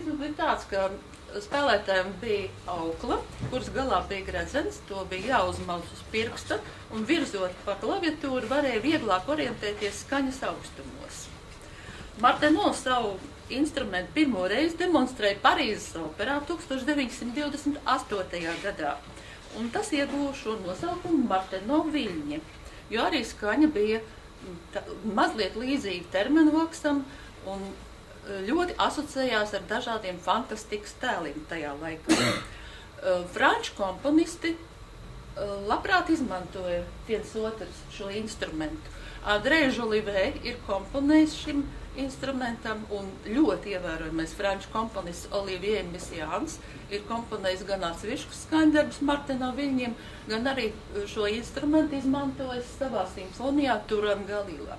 mehānisms bija tāds, ka spēlētājiem bija aukla, kuras galā bija gredzens, to bija jāuzmalc uz pirksta, un virzot pa klaviatūru varēja vieglāk orientēties skaņas augstumos. Marteno savu instrumentu pirmo reizi demonstrēja Parīzes operā 1928. gadā, un tas ieguva šo nosaukumu Marteno viļņi, jo arī skaņa bija mazliet līdzīga termenvoksam un ļoti asociējās ar dažādiem fantastikas tēliem tajā laikā. Franču komponisti labprāt izmantoja viens otrs šo instrumentu. Andrē Jolivē ir komponējis šim instrumentam, un ļoti ievērojamais franču komponists Olivier Messiaens ir komponējis gan atsevišķus skaņdarbus Marteno viļņiem, gan arī šo instrumentu izmantojis savā simfonijā Turangalilā.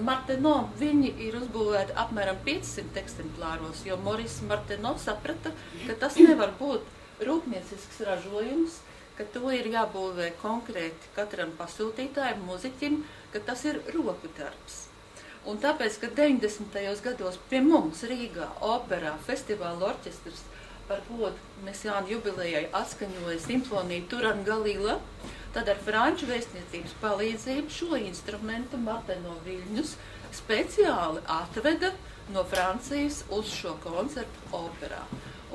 Marteno viļņi ir uzbūvēti apmēram 500 eksemplāros, jo Moris Marteno saprata, ka tas nevar būt rūpniecisks ražojums, ka to ir jābūvē konkrēti katram pasūtītājam, muziķim, ka tas ir roku darbs. Un tāpēc, ka 90. gados pie mums Rīgā operā festivāla orķestrs par godu Messiaena jubilejai atskaņoja simfoniju Turangalila, tad ar franču vēstniecības palīdzību šo instrumentu Marteno viļņus speciāli atveda no Francijas uz šo koncertu operā.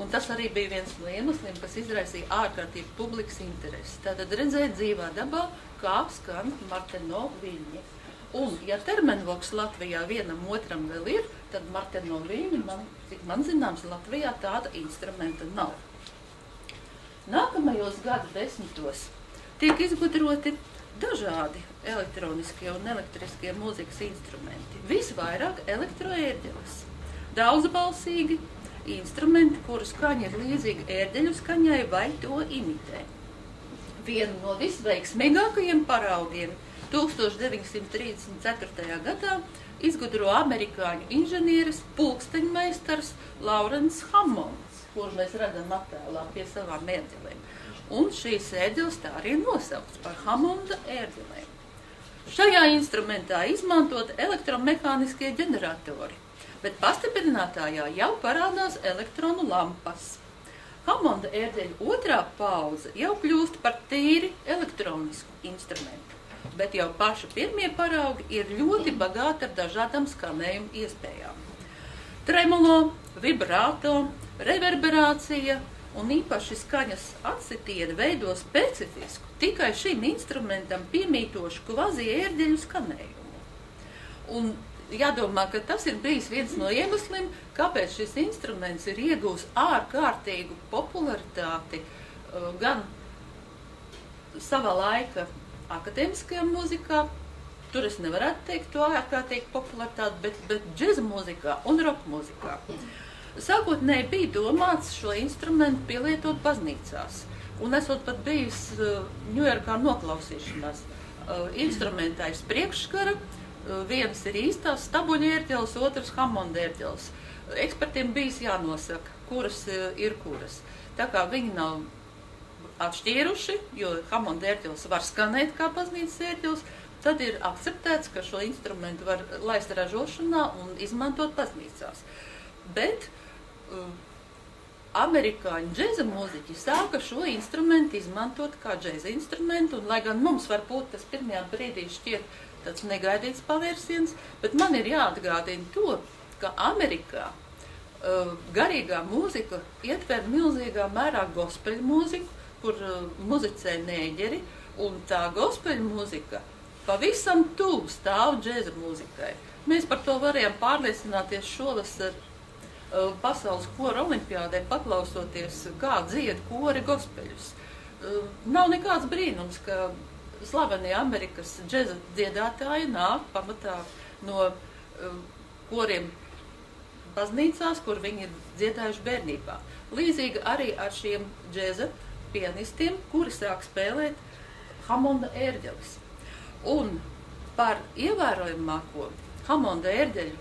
Un tas arī bija viens no iemesliem, kas izraisīja ārkārtīgi publikas interesi. Tātad redzēt dzīvā dabā, kā skan Marteno viļņi. Un, ja termenvoks Latvijā vienam otram vēl ir, tad Marteno viļņi, cik man zināms, Latvijā tāda instrumenta nav. Nākamajos gadu desmitos tiek izgudroti dažādi elektroniskie un elektriskie mūzikas instrumenti. Visvairāk elektroērģeles. Daudzbalsīgi instrumenti, kuru skaņa ir līdzīga ērģeļu skaņai vai to imitē. Vienu no visveiksmīgākajiem paraugiem 1934. gadā izgudro amerikāņu inženieris pulksteņmeistars Laurens Hammonds, kuru mēs redzam attēlā pie savām ērģelēm. Un šīs ērģeles tā arī nosaukts par Hammonda ērģelēm. Šajā instrumentā izmantot elektromehāniskie ģeneratori, bet pastiprinātājā jau parādās elektronu lampas. Hammonda ērģeļu otrā paudze jau kļūst par tīri elektronisku instrumentu, bet jau paši pirmie paraugi ir ļoti bagāti ar dažādām skanējuma iespējām. Tremolo, vibrato, reverberācija un īpaši skaņas atsitieni veido specifisku, tikai šim instrumentam piemītošu kvazi-ērģeļu skanējumu. Un jādomā, ka tas ir bijis viens no iemesliem, kāpēc šis instruments ir iegūs ārkārtīgu popularitāti gan savā laika akadēmiskajā mūzikā, tur es nevarētu teikt to ārkārtīgi popularitāti, bet džeza mūzikā un roka mūzikā. Sākotnēji bija domāts šo instrumentu pielietot baznīcās, un esot pat bijis Ņujorkā noklausīšanās. Instrumentā ir priekšskara, viens ir īstās stabuļu ērģeles, otrs Hammonda ērģeles. Ekspertiem bijis jānosaka, kuras ir kuras. Tā kā viņi nav atšķīruši, jo Hammonda ērģeles var skanēt kā baznīcas ērģeles, tad ir akceptēts, ka šo instrumentu var laist ražošanā un izmantot baznīcās. Bet amerikāņu džeza mūziķi sāka šo instrumentu izmantot kā džeza instrumentu, un lai gan mums varbūt tas pirmajā brīdī šķiet tāds negaidīts pavērsiens, bet man ir jāatgādina to, ka Amerikā garīgā mūzika ietver milzīgā mērā gospeļu mūziku, kur muzicē nēģeri, un tā gospeļu mūzika pavisam tuvu stāv džeza mūzikai. Mēs par to varējām pārliecināties šovasar pasaules kora olimpiādē, paklausoties, kā dzied kori gospeļus. Nav nekāds brīnums, ka slavenie Amerikas džeza dziedātāji nāk pamatā no koriem baznīcās, kur viņi ir dziedājuši bērnībā. Līdzīgi arī ar šiem džeza pianistiem, kuri sāk spēlēt Hammonda ērģeles. Un par ievērojamāko Hammonda ērģeļu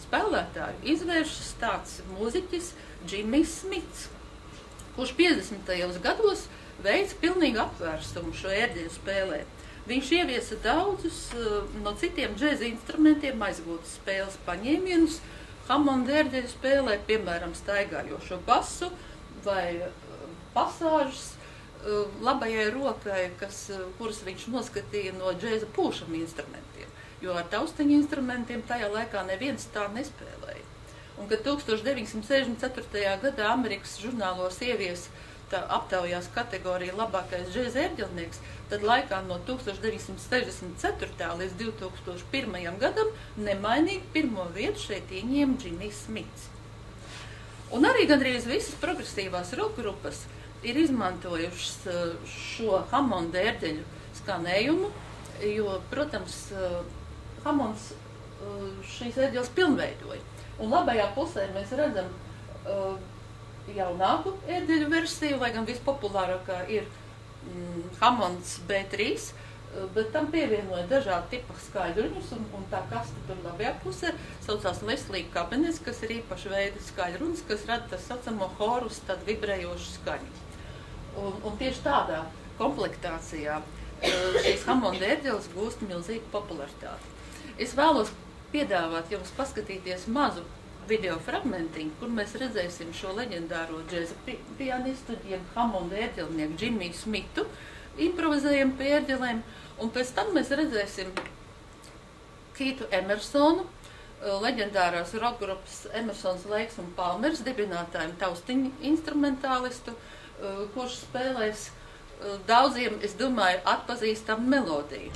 spēlētāju izvēršas tāds mūziķis Jimmijs Smits, kurš 50. gados veids pilnīgi apvērsumu šo ērģeļu spēlē. Viņš ieviesa daudzus no citiem džeza instrumentiem aizgūtas spēles paņēmienus, Hammonda ērģeļu spēlē, piemēram, staigājošo basu vai pasāžas labajai rokai, kuras viņš noskatīja no džēza pūšama instrumentiem, jo ar taustiņu instrumentiem tajā laikā neviens tā nespēlēja. Un, kad 1964. gadā Amerikas žurnālos ievies aptaujās kategorija labākais džēza ērģelnieks, tad laikā no 1964. līdz 2001. gadam nemainīgi pirmo vietu šeit ieņēma Džimijs Smits. Un arī gandrīz visas progresīvās rokgrupas ir izmantojušas šo Hammonda ērģeļu skanējumu, jo, protams, Hammonds šīs ērģeles pilnveidoja. Un labajā pusē mēs redzam jaunāku ērģeļu versiju, lai gan vispopulārākā ir Hammonds B3, bet tam pievienoja dažādi tipa skaļruņus, un tā kaste tur labajā pusē saucās Leslie Cabinet, kas ir īpaši veida skaļrunis, kas rada tā saucamo horus, tad vibrējošu skaņu. Un tieši tādā komplektācijā šīs Hammonda ērģeles gūst milzīgu popularitāti. Es vēlos piedāvāt jums paskatīties mazu video fragmentiņu, kur mēs redzēsim šo leģendāro džēza pianistu, jeb Hammonda ērģelnieku Džimiju Smitu, improvizējam pie ērģelēm, un pēc tam mēs redzēsim Keithu Emersonu, leģendārās rokgrupas Emersons, Lakes un Palmers dibinātājiem taustiņu instrumentālistu, kurš spēlēs daudziem, es domāju, atpazīstam melodiju.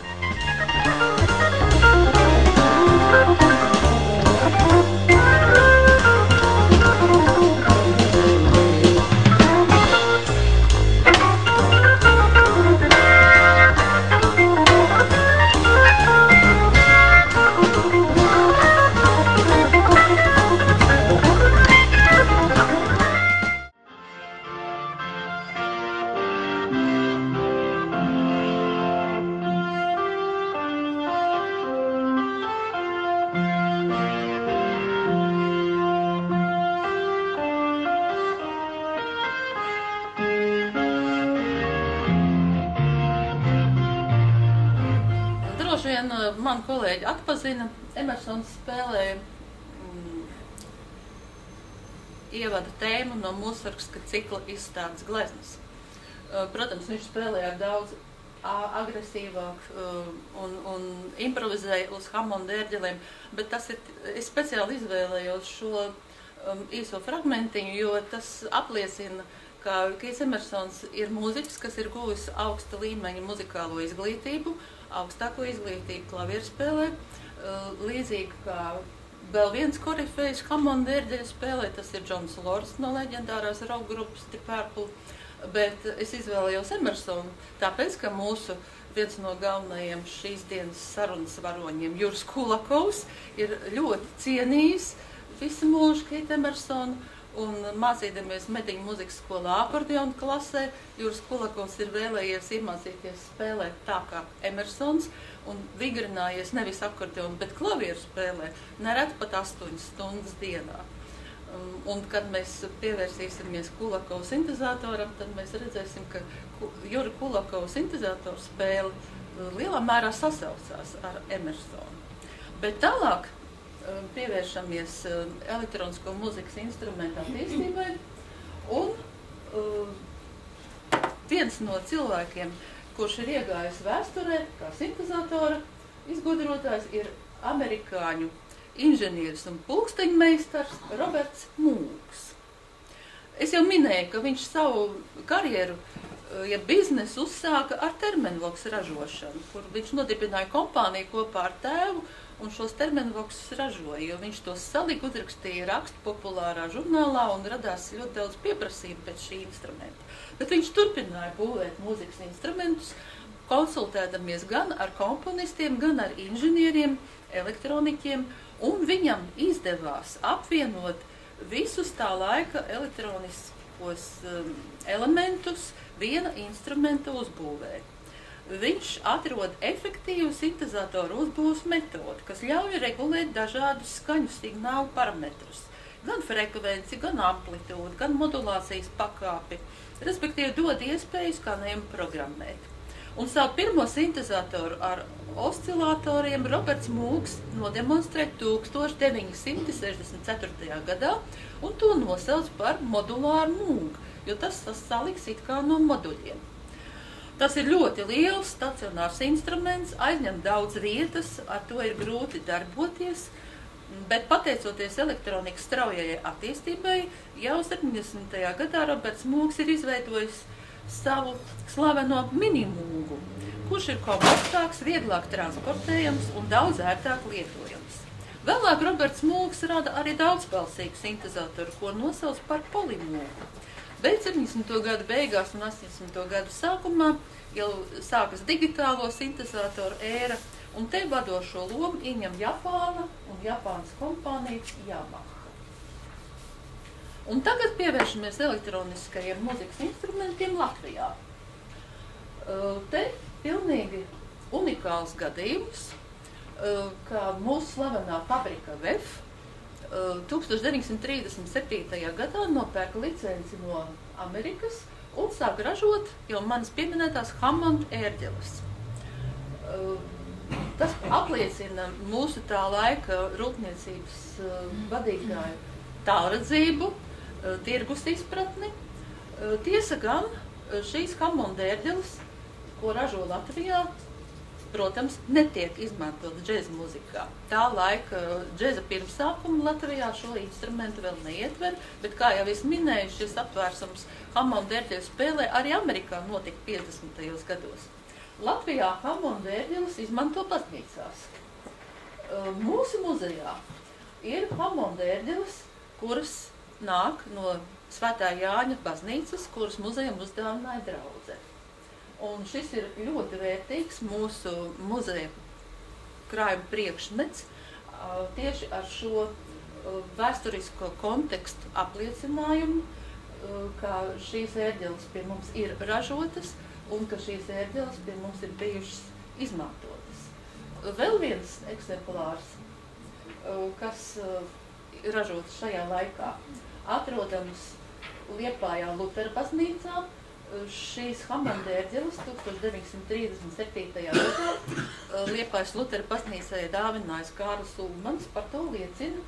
Man kolēģi atpazina, Emersons spēlēja ievada tēmu no Mūsargska cikla izstādes gleznas. Protams, viņš spēlēja daudz agresīvāk un improvizēja uz Hammonda ērģelēm, bet es speciāli izvēlējos šo īso fragmentiņu, jo tas apliecina, ka Keiths Emersons ir mūziķis, kas ir guvis augsta līmeņa muzikālo izglītību, augstāko izglītību klavierspēlē, līdzīgi kā vēl viens korifejs Hammonda ērģeļu spēlē, tas ir Džons Lords no leģendārās rokgrupas The Purple, bet es izvēlējos Emersonu, tāpēc, ka mūsu viens no galvenajiem šīs dienas sarunas varoņiem, Juris Kulakovs, ir ļoti cienījis visu mūžu Keithu Emersonu, un mācīdamies Mediņu muzikas skolā akordeonu klasē, Juris Kulakovs ir vēlējies iemācīties spēlēt tā kā Emersons un vigrinājies nevis akordeonu, bet klavieru spēlē, nereti pat 8 stundas dienā. Un kad mēs pievērsīsimies Kulakovu sintezatoram, tad mēs redzēsim, ka Jura Kulakovu sintezatoru spēle lielā mērā sasaucās ar Emersonu. Bet tālāk pievēršamies elektronisko mūzikas instrumentu attīstībai, un viens no cilvēkiem, kurš ir iegājis vēsturē, kā sintezatora izgudrotājs, ir amerikāņu inženieris un pulksteņmeistars Roberts Mūks. Es jau minēju, ka viņš savu karjeru, biznesu uzsāka ar termenvoks ražošanu, kur viņš nodibināja kompāniju kopā ar tēvu, un šos termenvoksus ražoja, jo viņš tos salika, uzrakstīja rakstu populārā žurnālā un radās ļoti daudz pieprasījumu pēc šī instrumenta. Bet viņš turpināja būvēt mūzikas instrumentus, konsultēdamies gan ar komponistiem, gan ar inženieriem, elektroniķiem, un viņam izdevās apvienot visus tā laika elektroniskos elementus viena instrumenta uzbūvē. Viņš atrod efektīvu sintezatoru uzbūves metodi, kas ļauj regulēt dažādus skaņu signālu parametrus, gan frekvenci, gan amplitūdu, gan modulācijas pakāpi, respektīvi dod iespēju skanējumu programmēt. Un savu pirmo sintezatoru ar oscilatoriem Roberts Mūks nodemonstrē 1964. gadā, un to nosauc par modulāru mūgu, jo tas saliks it kā no moduļiem. Tas ir ļoti liels stacionārs instruments, aizņem daudz vietas, ar to ir grūti darboties, bet pateicoties elektronikas straujajai attīstībai, jau 70. gadā Roberts Mūks ir izveidojis savu slaveno minimūgu, kurš ir kompaktāks, vieglāk transportējams un daudz ērtāk lietojams. Vēlāk Roberts Mūks rada arī daudzbalsīgu sintezatoru, ko nosauc par polimūgu. Bet 70. gadu beigās un 80. gadu sākumā jau sākas digitālo sintezatoru ēra, un te vadošo lomu ieņem Japāna un Japānas kompānija Yamaha. Un tagad pievēršamies elektroniskajiem mūzikas instrumentiem Latvijā. Te pilnīgi unikāls gadījums, ka mūsu slavenā fabrika VEF 1937. gadā nopērka licenci no Amerikas un sāk ražot jau manas pieminētās Hammond ērģeles. Tas apliecina mūsu tā laika rūpniecības vadītāju tālredzību, tirgus izpratni. Tiesa gan, šīs Hammond ērģeles, ko ražo Latvijā, protams, netiek izmantot džeza muzikā. Tā laika džeza pirmsākuma Latvijā šo instrumentu vēl neietver, bet, kā jau es minēju, šis aptvērsums Hammond ērģeļu spēlē arī Amerikā notika 50. gados. Latvijā Hammond ērģeles izmanto baznīcās. Mūsu muzejā ir Hammond ērģeles, kuras nāk no Svētā Jāņa baznīcas, kuras muzejam uzdāvināja draudze. Un šis ir ļoti vērtīgs mūsu muzeja krājuma priekšmets tieši ar šo vēsturisko kontekstu apliecinājumu, ka šīs ērģeles pie mums ir ražotas un ka šīs ērģeles pie mums ir bijušas izmantotas. Vēl viens eksemplārs, kas ir ražots šajā laikā, atrodams Liepājā Lutera baznīcā. Šīs Hammond ērģeles 1937. gadā Liepājas Lutera baznīcai dāvinājis Kārlis Ulmans, par to liecina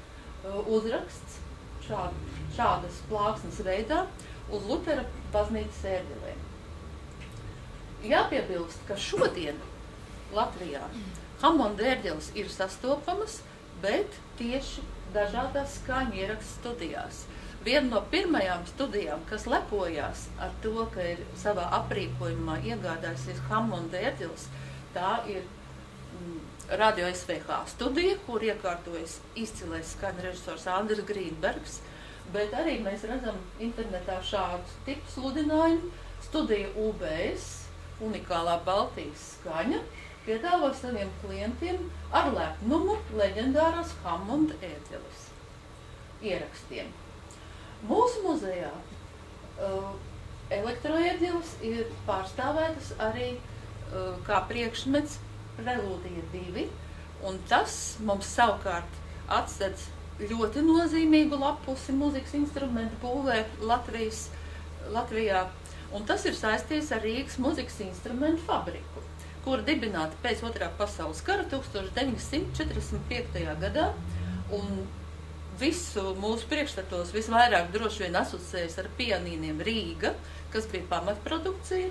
uzraksts šādas plāksnes veidā uz Lutera baznīcas ērģelēm. Jāpiebilst, ka šodien Latvijā Hammond ērģeles ir sastopamas, bet tieši dažādās skaņu ierakstu studijās. Viena no pirmajām studijām, kas lepojās ar to, ka ir savā aprīkojumā iegādājusies Hammond ērģeles, tā ir Radio SVH studija, kur iekārtojas izcilais skaņu režisors Andris Grīnbergs, bet arī mēs redzam internetā šādu tipu sludinājumu. Studija UBS, unikālā Baltijas skaņa, piedāvā saviem klientiem ar lepnumu leģendārās Hammond ērģeles ierakstiem. Mūsu muzejā elektroērģeles ir pārstāvētas arī kā priekšmets Prelūdija 2, un tas mums savukārt atsedz ļoti nozīmīgu lapusi mūzikas instrumentu būvē Latvijā, un tas ir saistīts ar Rīgas mūzikas instrumentu fabriku, kura dibināta pēc Otrā pasaules kara 1945. gadā, un visu mūsu priekšstatos visvairāk droši vien asociējas ar pianīniem Rīga, kas bija pamatprodukcija,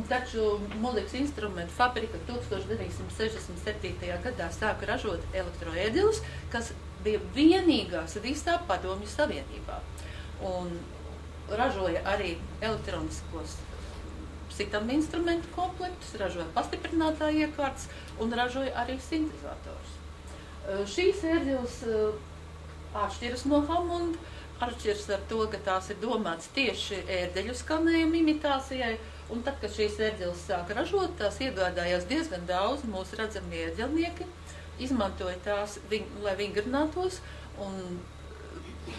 taču mūzikas instrumentu fabrika 1967. gadā sāka ražot elektroērģeles, kas bija vienīgās visā Padomju Savienībā. Un ražoja arī elektroniskos sitam instrumentu komplektus, ražoja pastiprinātāju iekārtas un ražoja arī sintezators. Šīs ērģeles atšķiras no Hammond, atšķiras ar to, ka tās ir domātas tieši ērģeļu skanējuma imitācijai, un tad, kad šīs ērģeles sāka ražot, tās iegādājās diezgan daudz mūsu redzamie ērģelnieki, izmantoja tās, lai vingrinātos, un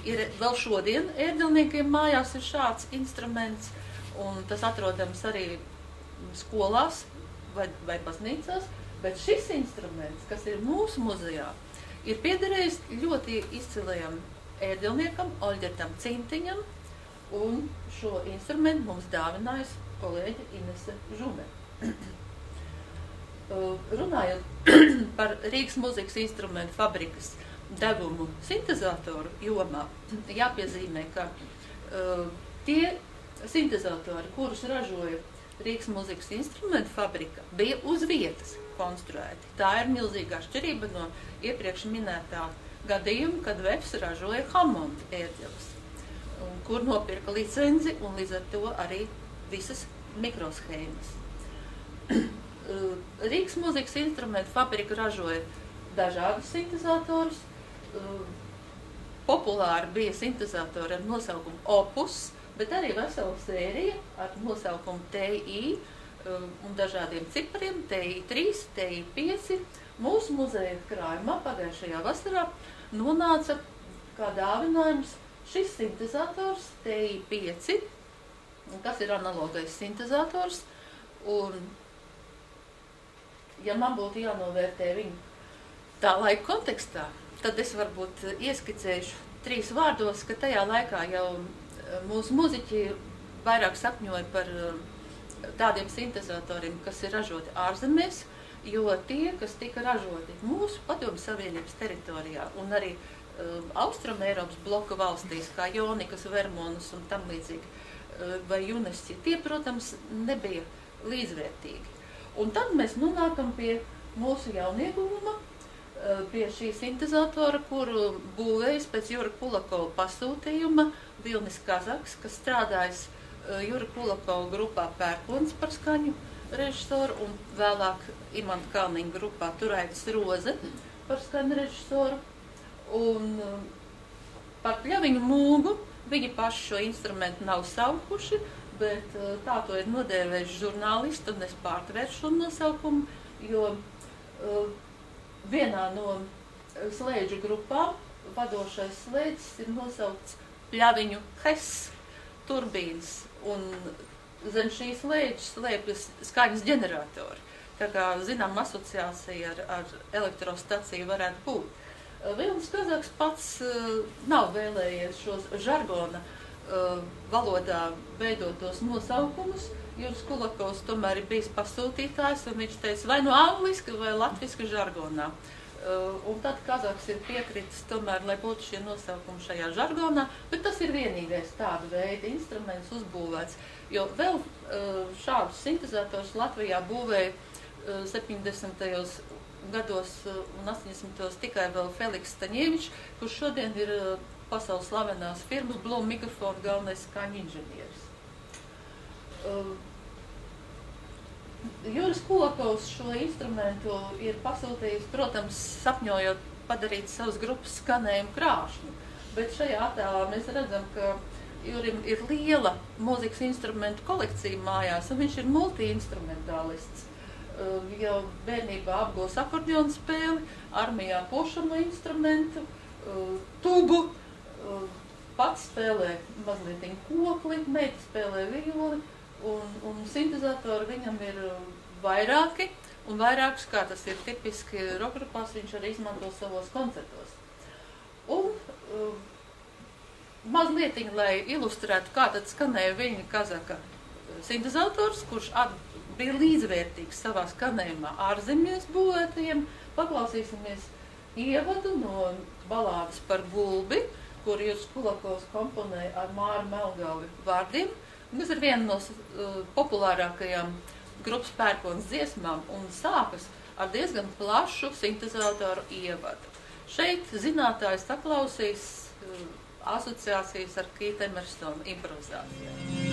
ir vēl šodien ērģelniekiem mājās ir šāds instruments, un tas atrodams arī skolās vai baznīcās, bet šis instruments, kas ir mūsu muzejā, ir piederējis ļoti izcilajam ērģelniekam Oļģertam Cintiņam, un šo instrumentu mums dāvinājis kolēģe Inese Žume. Runājot par Rīgas mūzikas instrumentu fabrikas devumu sintezatoru jomā, jāpiezīmē, ka tie sintezatori, kurus ražoja Rīgas mūzikas instrumentu fabrika, bija uz vietas konstruēti. Tā ir milzīga atšķirība no iepriekš minētā gadījuma, kad Vefs ražoja Hammond ērģeles, kur nopirka licenci un līdz ar to arī visas mikroshēmas. Rīgas mūzikas instrumentu fabrika ražoja dažādus sintezatorus. Populāri bija sintezatori ar nosaukumu Opus, bet arī vesela sērija ar nosaukumu TI un dažādiem cipariem, TI3, TI5. Mūsu muzeja krājumā pagājušajā vasarā nonāca kā dāvinājums šis sintezators TI5, kas ir analogais sintezators, un ja man būtu jānovērtē viņu tā laika kontekstā, tad es varbūt ieskicēšu 3 vārdos, ka tajā laikā jau mūsu muziķi vairāk sapņoja par tādiem sintezatoriem, kas ir ražoti ārzemēs, jo tie, kas tika ražoti mūsu Padomju Savienības teritorijā un arī Austrum Eiropas bloka valstīs, kā Jonikas, Vermonas un tam līdzīgi, vai Junesci, tie, protams, nebija līdzvērtīgi. Un tad mēs nonākam pie mūsu jaunieguvuma, pie šī sintezatora, kuru būvējis pēc Jura Kulakova pasūtījuma Vilnis Kazaks, kas strādājis Jura Kulakova grupā Pērkons par skaņu režisoru un vēlāk Imanta Kalniņa grupā Turaitis Roze par skaņu režisoru. Un par Pļaviņu mūgu viņi paši šo instrumentu nav saukuši, bet tā to ir nodēvējuši žurnālisti, un es pārtvēršu šo nosaukumu, jo vienā no slēdžu grupām vadošais slēdzis ir nosaukts Pļaviņu Hess turbīnas, un zem šīs slēdžas slēpjas skaņas ģeneratori. Tā kā, zinām, asociācija ar elektrostaciju varētu būt. Vilnis Kazaks pats nav vēlējies šos žargona valodā veidotos nosaukumus. Juris Kulakovs tomēr ir bijis pasūtītājs, un viņš teica vai no angliska vai latviska žargonā. Un tad Kazaks ir piekritis tomēr, lai būtu šie nosaukumi šajā žargonā, bet tas ir vienīgais tāda veida instruments uzbūvēts, jo vēl šādus sintezators Latvijā būvēja 70. gados un 80. tikai vēl Feliks Staņievičs, kurš šodien ir pasaules slavenās firmas Blum mikrofona galvenais skaņu inženieris. Juris Kulakovs šo instrumentu ir pasūtījis, protams, sapņojot padarīt savas grupas skanējumu krāšņu, bet šajā attēlā mēs redzam, ka Jurim ir liela mūzikas instrumentu kolekcija mājās, un viņš ir multi-instrumentālists. Jau bērnībā apgūs akordeonu spēli, armijā pošamo instrumentu, tubu, pats spēlē mazliet kokli, meita spēlē violi, un sintezatori viņam ir vairāki, un vairākus, kā tas ir tipiski rokgrupās, viņš arī izmanto savos koncertos. Un mazlietiņ, lai ilustrētu, kā tad skanēja viņa Kazaka sintezators, kurš bija līdzvērtīgs savā skanējumā ārzemēs būvētajiem, paklausīsimies ievadu no balādes par Gulbi, kur Juris Kulakovs komponēja ar Māru Melgalvi vārdiem. Tas ir viena no populārākajām grupas Pērkons dziesmām un sākas ar diezgan plašu sintezatoru ievadu. Šeit zinātājs saklausīs asociācijas ar Keith Emersona improvizācijām.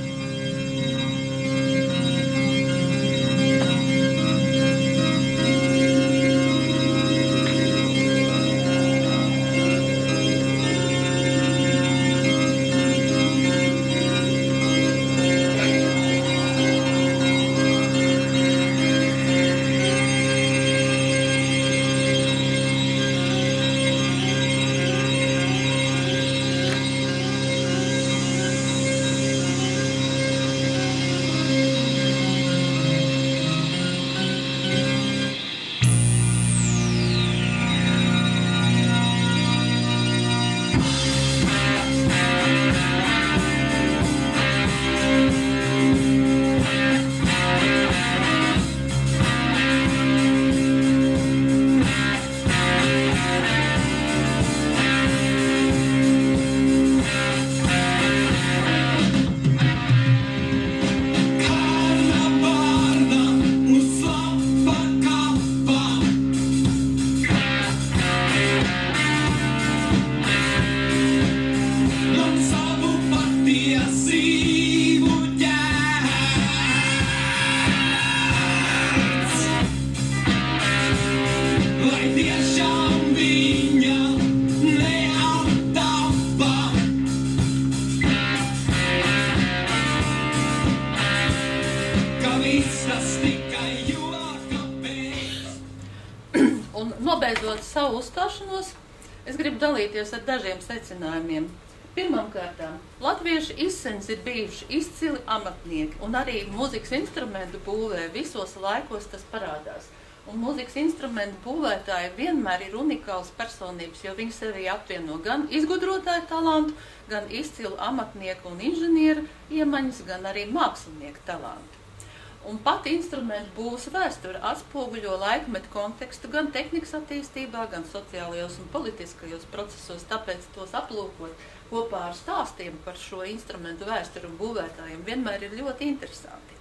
Nobeidzot savu uzstāšanos, es gribu dalīties ar dažiem secinājumiem. Pirmkārtām, latvieši izsens ir bijuši izcili amatnieki, un arī mūzikas instrumentu būvē visos laikos tas parādās. Un mūzikas instrumentu būvētāji vienmēr ir unikāls personības, jo viņi sevī apvieno gan izgudrotāju talantu, gan izcilu amatnieku un inženieru iemaņas, gan arī mākslinieku talantu. Un pat instrumentu būvs vēsture atspoguļo laikmetu kontekstu gan tehnikas attīstībā, gan sociālajos un politiskajos procesos, tāpēc tos aplūkot kopā ar stāstiem par šo instrumentu vēsturi un būvētājiem vienmēr ir ļoti interesanti.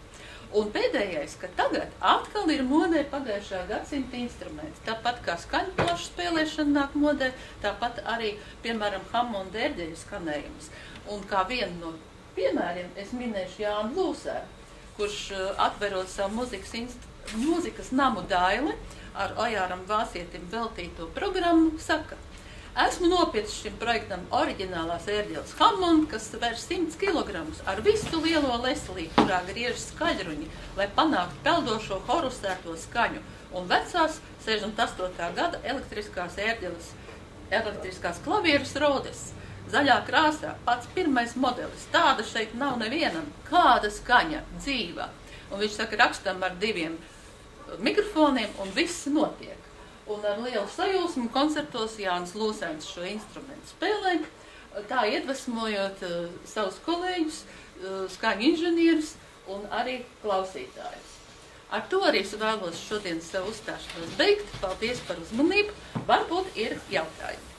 Un pēdējais, ka tagad atkal ir modē pagājušā gadsimta instrumenti. Tāpat kā skaņu plašu spēlēšana nāk modē, tāpat arī, piemēram, Hammonda ērģeļu skanējums. Un kā vienu no piemēriem es minēšu Jānu Lūsēru, kurš atverot savu mūzikas namu Daili ar Ojāram Vācietim veltīto programmu, saka: esmu nopircis šim projektam oriģinālās ērģeles Hammond, kas sver 100 kg ar visu lielo leslī, kurā griežas skaļruņi, lai panāktu peldošo horusēto skaņu, un vecās 68. gada elektriskās ērģeles, elektriskās klavieres Rodes. Zaļā krāsā, pats pirmais modelis, tāda šeit nav nevienam, kāda skaņa, dzīva. Un viņš saka, rakstam ar 2 mikrofoniem un viss notiek. Un ar lielu sajūsmu koncertos Jānis Lūsēns šo instrumentu spēlē, tā iedvesmojot savus kolēģus, skaņu inženierus un arī klausītājus. Ar to arī es vēlos šodien savu uzstāšanos beigt. Paldies par uzmanību. Varbūt ir jautājumi.